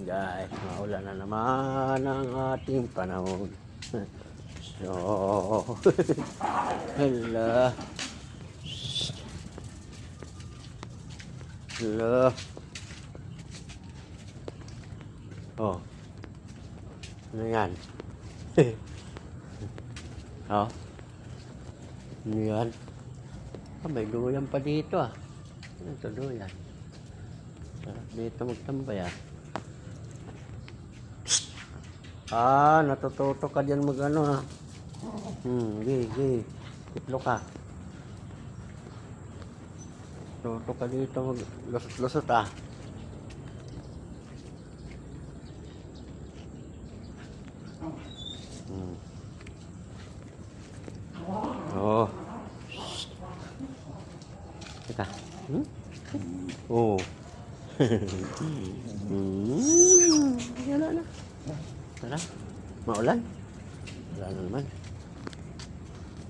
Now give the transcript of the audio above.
guys, maulan na naman ang ating panahon. So, hello. Hello. Oh. Ano yan? Oh. Ano yan? Ah, may duyan pa dito ah. Ano ito duyan? Sarap dito magtambay ah. Ah, natututo ka dyan mag ano ah. Gigi. Itlo ka. Tuto ka dito mag lusot-lusot ah. Oh. Teka. Oh. Wala na. Tara. Maulan? Wala na naman.